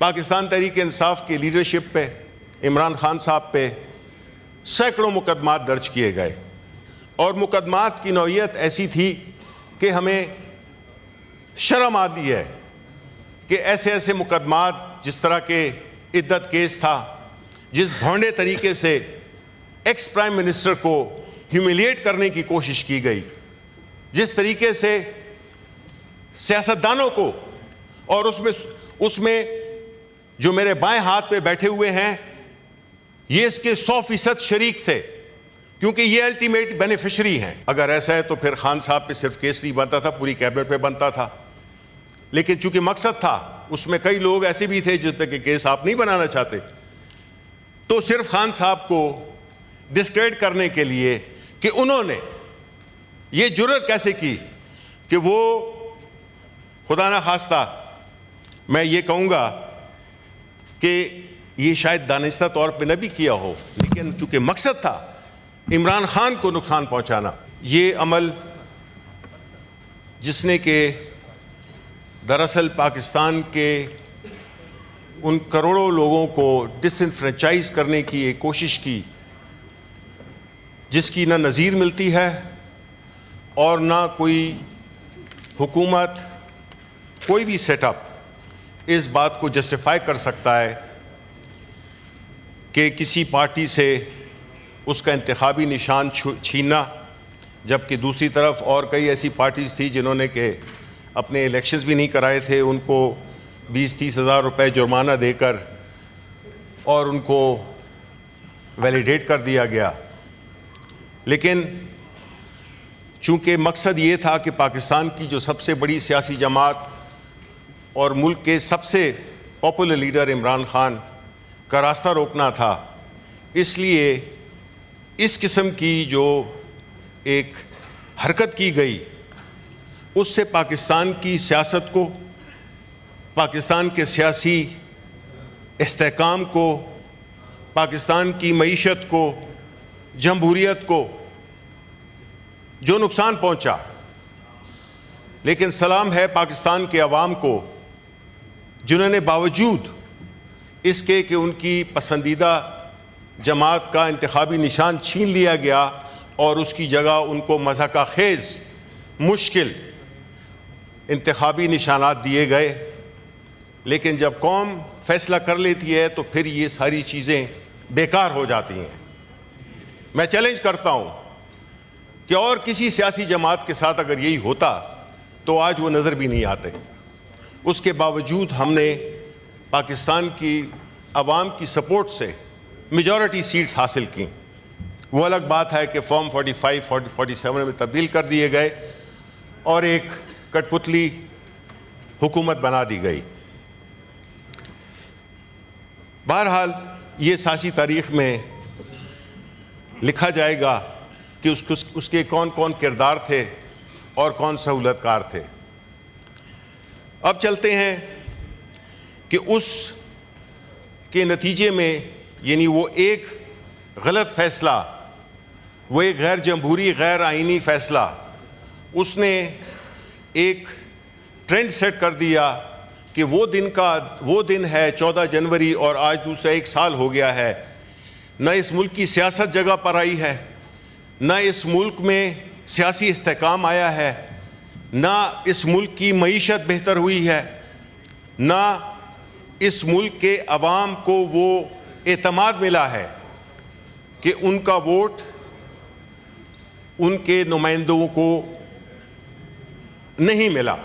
پاکستان تحریک انصاف کی لیڈرشپ پہ، عمران خان صاحب پہ سینکڑوں مقدمات درج کیے گئے، اور مقدمات کی نوعیت ایسی تھی کہ ہمیں شرم آتی ہے کہ ایسے ایسے مقدمات، جس طرح کے عدت کیس تھا، جس بھونڈے طریقے سے ایکس پرائم منسٹر کو ہیوملیٹ کرنے کی کوشش کی گئی، جس طریقے سے سیاستدانوں کو، اور اس میں جو میرے بائیں ہاتھ پہ بیٹھے ہوئے ہیں یہ اس کے 100% شریک تھے، کیونکہ یہ الٹیمیٹ بینیفیشری ہیں۔ اگر ایسا ہے تو پھر خان صاحب پہ صرف کیس نہیں بنتا تھا، پوری کیبنٹ پہ بنتا تھا، لیکن چونکہ مقصد تھا، اس میں کئی لوگ ایسے بھی تھے جس پہ کہ کیس آپ نہیں بنانا چاہتے، تو صرف خان صاحب کو ڈسکریڈٹ کرنے کے لیے کہ انہوں نے یہ جرأت کیسے کی کہ وہ، خدا نہ خواستہ میں یہ کہوں گا کہ یہ شاید دانستہ طور پہ نہ بھی کیا ہو، لیکن چونکہ مقصد تھا عمران خان کو نقصان پہنچانا، یہ عمل جس نے کہ دراصل پاکستان کے ان کروڑوں لوگوں کو ڈس انفرینچائز کرنے کی ایک کوشش کی، جس کی نہ نظیر ملتی ہے اور نہ کوئی حکومت، کوئی بھی سیٹ اپ اس بات کو جسٹیفائی کر سکتا ہے کہ کسی پارٹی سے اس کا انتخابی نشان چھیننا، جبکہ دوسری طرف اور کئی ایسی پارٹیز تھی جنہوں نے کہ اپنے الیکشنز بھی نہیں کرائے تھے، ان کو 20-30 ہزار روپے جرمانہ دے کر اور ان کو ویلیڈیٹ کر دیا گیا۔ لیکن چونکہ مقصد یہ تھا کہ پاکستان کی جو سب سے بڑی سیاسی جماعت اور ملک کے سب سے پاپولر لیڈر عمران خان کا راستہ روکنا تھا، اس لیے اس قسم کی جو ایک حرکت کی گئی، اس سے پاکستان کی سیاست کو، پاکستان کے سیاسی استحکام کو، پاکستان کی معیشت کو، جمہوریت کو جو نقصان پہنچا۔ لیکن سلام ہے پاکستان کے عوام کو، جنہوں نے باوجود اس کے کہ ان کی پسندیدہ جماعت کا انتخابی نشان چھین لیا گیا اور اس کی جگہ ان کو مضحکہ خیز مشکل انتخابی نشانات دیے گئے، لیکن جب قوم فیصلہ کر لیتی ہے تو پھر یہ ساری چیزیں بیکار ہو جاتی ہیں۔ میں چیلنج کرتا ہوں کہ اور کسی سیاسی جماعت کے ساتھ اگر یہی ہوتا تو آج وہ نظر بھی نہیں آتے۔ اس کے باوجود ہم نے پاکستان کی عوام کی سپورٹ سے میجورٹی سیٹس حاصل کیں۔ وہ الگ بات ہے کہ فارم 45 47 میں تبدیل کر دیے گئے اور ایک کٹ پتلی حکومت بنا دی گئی۔ بہرحال یہ سیاسی تاریخ میں لکھا جائے گا کہ اس کے کون کون کردار تھے اور کون سہولت کار تھے۔ اب چلتے ہیں کہ اس کے نتیجے میں، یعنی وہ ایک غلط فیصلہ، وہ ایک غیر جمہوری، غیر آئینی فیصلہ، اس نے ایک ٹرینڈ سیٹ کر دیا کہ وہ دن ہے 14 جنوری اور آج دوسرا 1 سال ہو گیا ہے، نہ اس ملک کی سیاست جگہ پر آئی ہے، نہ اس ملک میں سیاسی استحکام آیا ہے، نہ اس ملک کی معیشت بہتر ہوئی ہے، نہ اس ملک کے عوام کو وہ اعتماد ملا ہے کہ ان کا ووٹ ان کے نمائندوں کو نہیں ملا،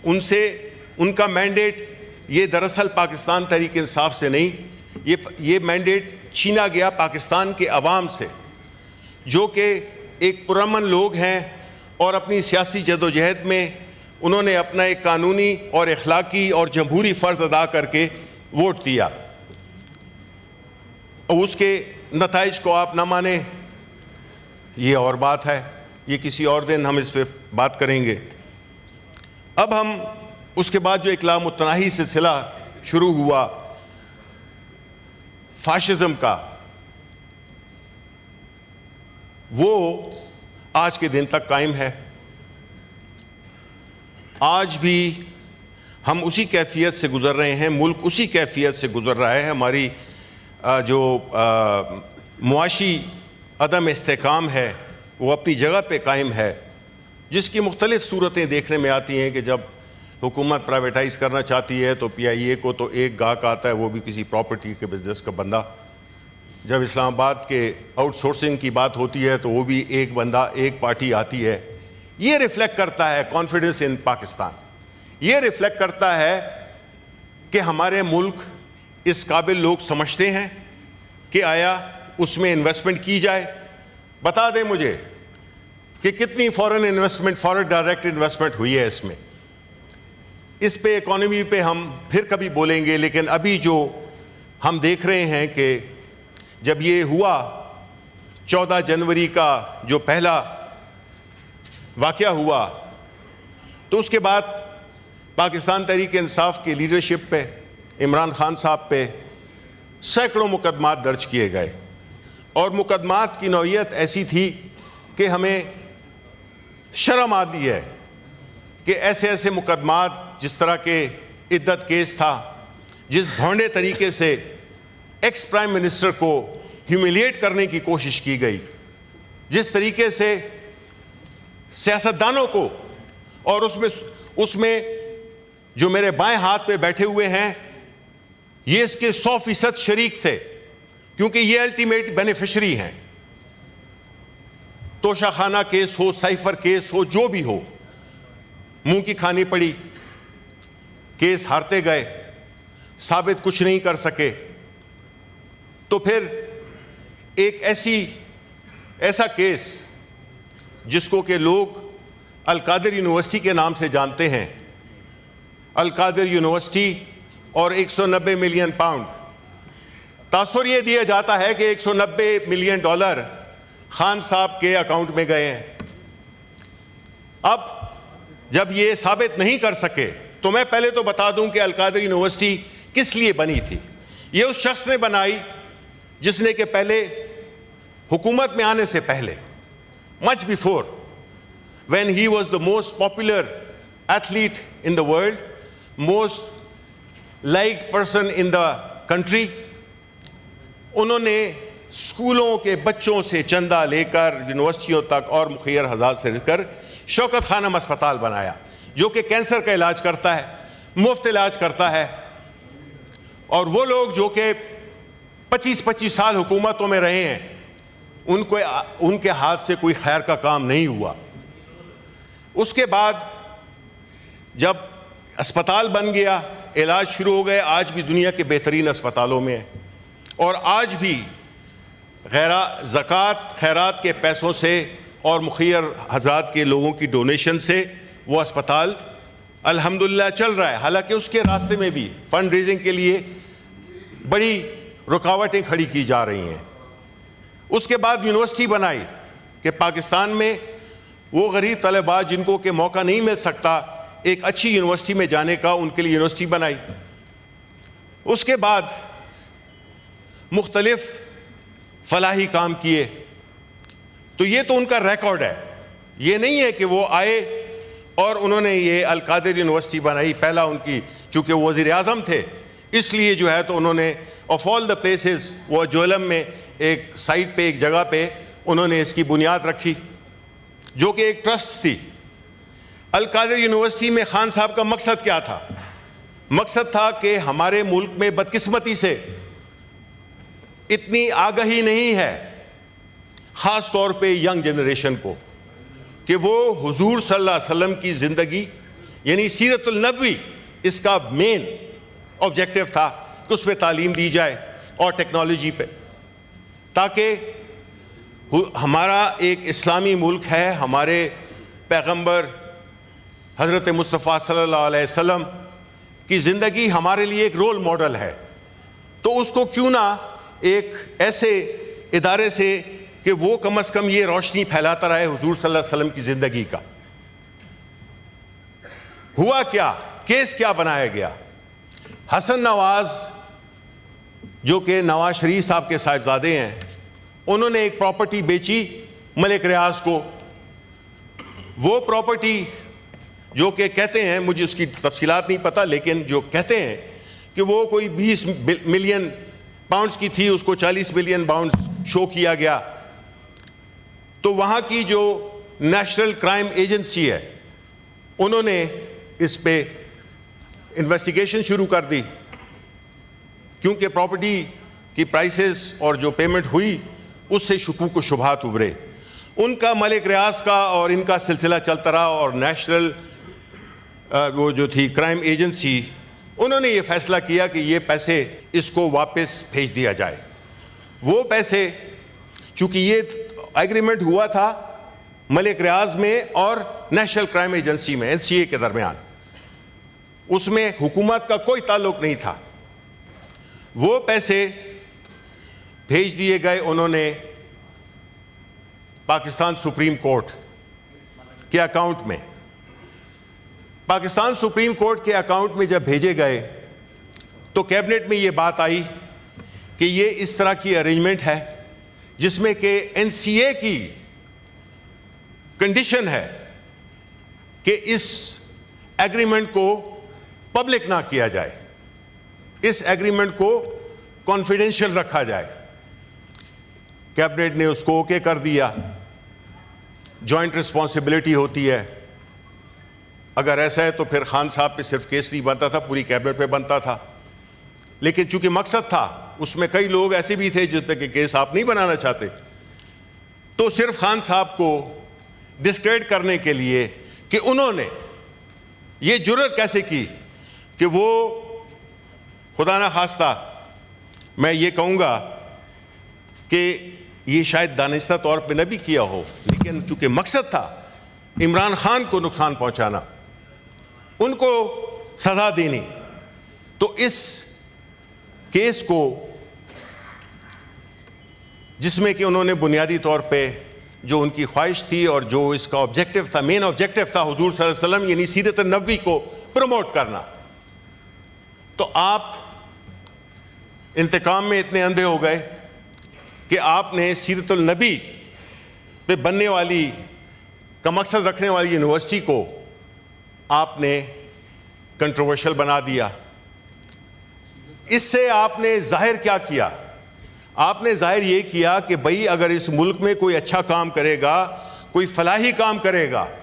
ان کا مینڈیٹ یہ دراصل پاکستان تحریک انصاف سے نہیں، یہ مینڈیٹ چھینا گیا پاکستان کے عوام سے، جو کہ ایک پرامن لوگ ہیں اور اپنی سیاسی جدوجہد میں انہوں نے اپنا ایک قانونی اور اخلاقی اور جمہوری فرض ادا کر کے ووٹ دیا۔ اور اس کے نتائج کو آپ نہ مانیں یہ اور بات ہے، یہ کسی اور دن ہم اس پہ بات کریں گے۔ اب ہم اس کے بعد جو ایک لامتناہی سلسلہ شروع ہوا فاشزم کا، وہ آج کے دن تک قائم ہے۔ آج بھی ہم اسی کیفیت سے گزر رہے ہیں, ملک اسی کیفیت سے گزر رہا ہے. ہماری جو معاشی عدم استحکام ہے وہ اپنی جگہ پہ قائم ہے, جس کی مختلف صورتیں دیکھنے میں آتی ہیں کہ جب حکومت پرائیویٹائز کرنا چاہتی ہے تو پی آئی اے کو تو ایک گاہک آتا ہے, وہ بھی کسی پراپرٹی کے بزنس کا بندہ. جب اسلام آباد کے آؤٹ سورسنگ کی بات ہوتی ہے تو وہ بھی ایک بندہ, ایک پارٹی آتی ہے. یہ ریفلیکٹ کرتا ہے کانفیڈنس ان پاکستان. یہ ریفلیکٹ کرتا ہے کہ ہمارے ملک اس قابل لوگ سمجھتے ہیں کہ آیا اس میں انویسٹمنٹ کی جائے. بتا دیں مجھے کہ کتنی فورن انویسٹمنٹ, فورن ڈائریکٹ انویسٹمنٹ ہوئی ہے اس میں. اس پہ اکانومی پہ ہم پھر کبھی بولیں گے, لیکن ابھی جو ہم دیکھ رہے ہیں کہ جب یہ ہوا 14 جنوری کا جو پہلا واقعہ ہوا, تو اس کے بعد پاکستان تحریک انصاف کی لیڈرشپ پہ, عمران خان صاحب پہ سینکڑوں مقدمات درج کیے گئے, اور مقدمات کی نوعیت ایسی تھی کہ ہمیں شرم آتی ہے کہ ایسے ایسے مقدمات, جس طرح کے عدت کیس تھا, جس بھونڈے طریقے سے ایکس پرائم منسٹر کو ہیوملیٹ کرنے کی کوشش کی گئی, جس طریقے سے سیاستدانوں کو, اور اس میں جو میرے بائیں ہاتھ پہ بیٹھے ہوئے ہیں یہ اس کے 100% شریک تھے, کیونکہ یہ الٹیمیٹ بینیفیشری ہیں. توشہ خانہ کیس ہو, سائفر کیس ہو, جو بھی ہو, منہ کی کھانی پڑی, کیس ہارتے گئے, ثابت کچھ نہیں کر سکے. تو پھر ایک ایسا کیس جس کو کہ لوگ القادر یونیورسٹی کے نام سے جانتے ہیں, القادر یونیورسٹی, اور 190 ملین پاؤنڈ, تاثر یہ دیا جاتا ہے کہ 190 ملین ڈالر خان صاحب کے اکاؤنٹ میں گئے ہیں. اب جب یہ ثابت نہیں کر سکے تو میں پہلے تو بتا دوں کہ القادر یونیورسٹی کس لیے بنی تھی. یہ اس شخص نے بنائی جس نے کہ پہلے حکومت میں آنے سے پہلے, much before, when he was the most popular athlete in the world, most liked person in the country, انہوں نے اسکولوں کے بچوں سے چندہ لے کر یونیورسٹیوں تک اور مخیر حضرات سے رہ کر شوکت خانم اسپتال بنایا, جو کہ کینسر کا علاج کرتا ہے, مفت علاج کرتا ہے. اور وہ لوگ جو کہ 25 سال حکومتوں میں رہے ہیں, ان کے ہاتھ سے کوئی خیر کا کام نہیں ہوا. اس کے بعد جب اسپتال بن گیا, علاج شروع ہو گئے, آج بھی دنیا کے بہترین اسپتالوں میں ہے, اور آج بھی زکوٰۃ خیرات کے پیسوں سے اور مخیر حضرات کے لوگوں کی ڈونیشن سے وہ اسپتال الحمدللہ چل رہا ہے. حالانکہ اس کے راستے میں بھی فنڈ ریزنگ کے لیے بڑی رکاوٹیں کھڑی کی جا رہی ہیں. اس کے بعد یونیورسٹی بنائی کہ پاکستان میں وہ غریب طلباء جن کو کہ موقع نہیں مل سکتا ایک اچھی یونیورسٹی میں جانے کا, ان کے لیے یونیورسٹی بنائی. اس کے بعد مختلف فلاحی کام کیے. تو یہ تو ان کا ریکارڈ ہے. یہ نہیں ہے کہ وہ آئے اور انہوں نے یہ القادر یونیورسٹی بنائی, پہلا ان کی, چونکہ وہ وزیر اعظم تھے اس لیے جو ہے تو انہوں نے آف آل دا پلیسز, وہ جوہلم میں ایک سائٹ پہ, ایک جگہ پہ انہوں نے اس کی بنیاد رکھی, جو کہ ایک ٹرسٹ تھی. القادر یونیورسٹی میں خان صاحب کا مقصد کیا تھا؟ مقصد تھا کہ ہمارے ملک میں بدقسمتی سے اتنی آگہی نہیں ہے, خاص طور پہ ینگ جنریشن کو, کہ وہ حضور صلی اللہ علیہ وسلم کی زندگی یعنی سیرت النبوی اس کا مین آبجیکٹو تھا کہ اس پہ تعلیم دی جائے, اور ٹیکنالوجی پہ, تاکہ ہمارا ایک اسلامی ملک ہے, ہمارے پیغمبر حضرت مصطفیٰ صلی اللہ علیہ وسلم کی زندگی ہمارے لیے ایک رول ماڈل ہے. تو اس کو کیوں نہ ایک ایسے ادارے سے کہ وہ کم از کم یہ روشنی پھیلاتا رہے حضور صلی اللہ علیہ وسلم کی زندگی کا. ہوا کیا, کیس کیا بنایا گیا؟ حسن نواز جو کہ نواز شریف صاحب کے صاحبزادے ہیں, انہوں نے ایک پراپرٹی بیچی ملک ریاض کو. وہ پراپرٹی جو کہ کہتے ہیں, مجھے اس کی تفصیلات نہیں پتہ, لیکن جو کہتے ہیں کہ وہ کوئی 20 ملین پاؤنڈز کی تھی, اس کو 40 ملین پاؤنڈز شو کیا گیا. تو وہاں کی جو نیشنل کرائم ایجنسی ہے, انہوں نے اس پہ انویسٹیگیشن شروع کر دی, کیونکہ پراپرٹی کی پرائسز اور جو پیمنٹ ہوئی اس سے شکوک و شبہات ابھرے. ان کا ملک ریاض کا اور ان کا سلسلہ چلتا رہا, اور نیشنل وہ جو تھی کرائم ایجنسی, انہوں نے یہ فیصلہ کیا کہ یہ پیسے اس کو واپس بھیج دیا جائے. وہ پیسے, چونکہ یہ ایگریمنٹ ہوا تھا ملک ریاض میں اور نیشنل کرائم ایجنسی میں, NCA کے درمیان, اس میں حکومت کا کوئی تعلق نہیں تھا. وہ پیسے بھیج دیے گئے انہوں نے پاکستان سپریم کورٹ کے اکاؤنٹ میں. پاکستان سپریم کورٹ کے اکاؤنٹ میں جب بھیجے گئے تو کیبنٹ میں یہ بات آئی کہ یہ اس طرح کی ارینجمنٹ ہے جس میں کہ NCA کی کنڈیشن ہے کہ اس ایگریمنٹ کو پبلک نہ کیا جائے, اس ایگریمنٹ کو کانفیڈینشیل رکھا جائے. کیبنٹ نے اس کو اوکے کر دیا. جوائنٹ رسپانسبلٹی ہوتی ہے. اگر ایسا ہے تو پھر خان صاحب پہ صرف کیس نہیں بنتا تھا, پوری کیبنٹ پہ بنتا تھا. لیکن چونکہ مقصد تھا, اس میں کئی لوگ ایسے بھی تھے جس پہ کہ کیس آپ نہیں بنانا چاہتے, تو صرف خان صاحب کو ڈسکریڈٹ کرنے کے لیے کہ انہوں نے یہ جرأت کیسے کی کہ وہ, خدا نہ خواستہ میں یہ کہوں گا کہ یہ شاید دانستہ طور پہ نہ بھی کیا ہو, لیکن چونکہ مقصد تھا عمران خان کو نقصان پہنچانا, ان کو سزا دینی, تو اس کیس کو, جس میں کہ انہوں نے بنیادی طور پہ جو ان کی خواہش تھی اور جو اس کا آبجیکٹو تھا, مین آبجیکٹو تھا حضور صلی اللہ علیہ وسلم یعنی سیرت النبوی کو پروموٹ کرنا, تو آپ انتقام میں اتنے اندھے ہو گئے کہ آپ نے سیرت النبی پہ بننے والی کا مقصد رکھنے والی یونیورسٹی کو آپ نے کنٹروورشل بنا دیا. اس سے آپ نے ظاہر کیا کیا؟ آپ نے ظاہر یہ کیا کہ بھئی اگر اس ملک میں کوئی اچھا کام کرے گا, کوئی فلاحی کام کرے گا,